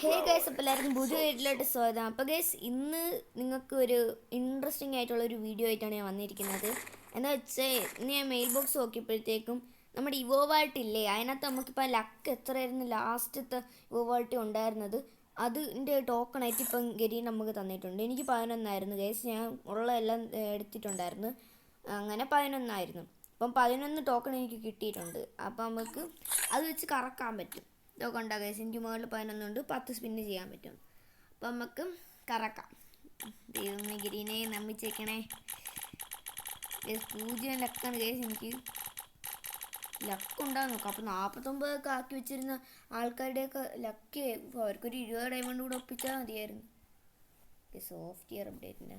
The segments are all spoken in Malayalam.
ഹേ ഗൈസ്, അപ്പോൾ എല്ലാവർക്കും പുതിയ വീട്ടിലോട്ട് സ്വാഗതം. അപ്പോൾ ഗൈസ്, ഇന്ന് നിങ്ങൾക്ക് ഒരു ഇൻട്രസ്റ്റിംഗ് ആയിട്ടുള്ള ഒരു വീഡിയോ ആയിട്ടാണ് ഞാൻ വന്നിരിക്കുന്നത്. എന്താ വെച്ചാൽ ഇന്ന് ഞാൻ മെയിൽ ബോക്സ് നോക്കിയപ്പോഴത്തേക്കും നമ്മുടെ ഇവോവാൾട്ടില്ലേ, അതിനകത്ത് നമുക്കിപ്പോൾ ലക്ക് എത്രയായിരുന്നു ലാസ്റ്റത്തെ ഇവോവാൾട്ടി ഉണ്ടായിരുന്നത്, അതിൻ്റെ ടോക്കണായിട്ട് ഇപ്പം ഗരി നമുക്ക് തന്നിട്ടുണ്ട്. എനിക്ക് 11 ഗൈസ്, ഞാൻ ഉള്ള എല്ലാം എടുത്തിട്ടുണ്ടായിരുന്നു. അങ്ങനെ 11 അപ്പം 11 ടോക്കൺ എനിക്ക് കിട്ടിയിട്ടുണ്ട്. അപ്പം നമുക്ക് അത് വെച്ച് കറക്കാൻ പറ്റും. ഇതൊക്കെ ഉണ്ടാകും ഗൈസ്, എനിക്ക് മുകളിൽ 11 ഉണ്ട്, 10 സ്പിന്ന് ചെയ്യാൻ പറ്റും. അപ്പം നമുക്ക് കറക്കാം. ദൈവമേ, ഗിരീനെ നമ്മിച്ചേക്കണേ. 0 ലക്കാണ് ഗൈസ്, എനിക്ക് ലക്ക് ഉണ്ടാകും നോക്കാം. അപ്പോൾ 49 ആക്കി വെച്ചിരുന്ന ആൾക്കാരുടെയൊക്കെ ലക്ക് അവർക്കൊരു 20 ഡയമണ്ട് കൂടെ ഒപ്പിച്ചാൽ മതിയായിരുന്നു. സോഫ്റ്റ്വെയർ അപ്ഡേറ്റിൻ്റെ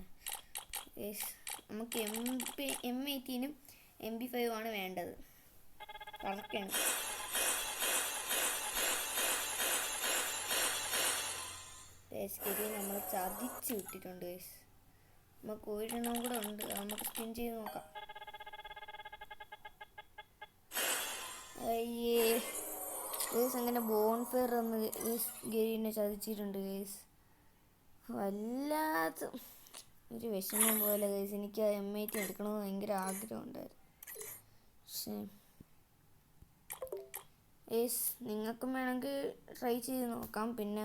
ഗൈസ്, നമുക്ക് M18 MP5 ആണ് വേണ്ടത്. കറക്കാണ്. ഗരി നമ്മൾ ചതിച്ച് വിട്ടിട്ടുണ്ട് ഗൈസ്. നമുക്ക് ഒരെണ്ണം കൂടെ ഉണ്ട്, നമുക്ക് സ്പിൻ ചെയ്ത് നോക്കാം. അയ്യേ ഗൈസ്, അങ്ങനെ ബോൺഫെയർ ഒന്ന് ഗരീനെ ചതിച്ചിട്ടുണ്ട് ഗൈസ്. വല്ലാത്ത ഒരു വിഷമം പോലെ ഗൈസ്. എനിക്ക് ആ M18 എടുക്കണമെന്ന് ഭയങ്കര ആഗ്രഹമുണ്ടായിരുന്നു. പക്ഷേ ഗൈസ്, നിങ്ങൾക്കും വേണമെങ്കിൽ ട്രൈ ചെയ്ത് നോക്കാം. പിന്നെ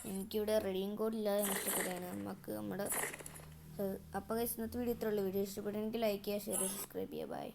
എനിക്കിവിടെ റെഡിയും കോഡ് ഇല്ലാതെ നഷ്ടപ്പെടുകയാണ് നമുക്ക് നമ്മുടെ. അപ്പോൾ ഗൈസ്, ഇന്നത്തെ വീഡിയോ ഇത്രയുള്ളൂ. വീഡിയോ ഇഷ്ടപ്പെട്ടെങ്കിൽ ലൈക്ക് ചെയ്യുക, ഷെയർ ചെയ്യുക, സബ്സ്ക്രൈബ് ചെയ്യുക. ബൈ.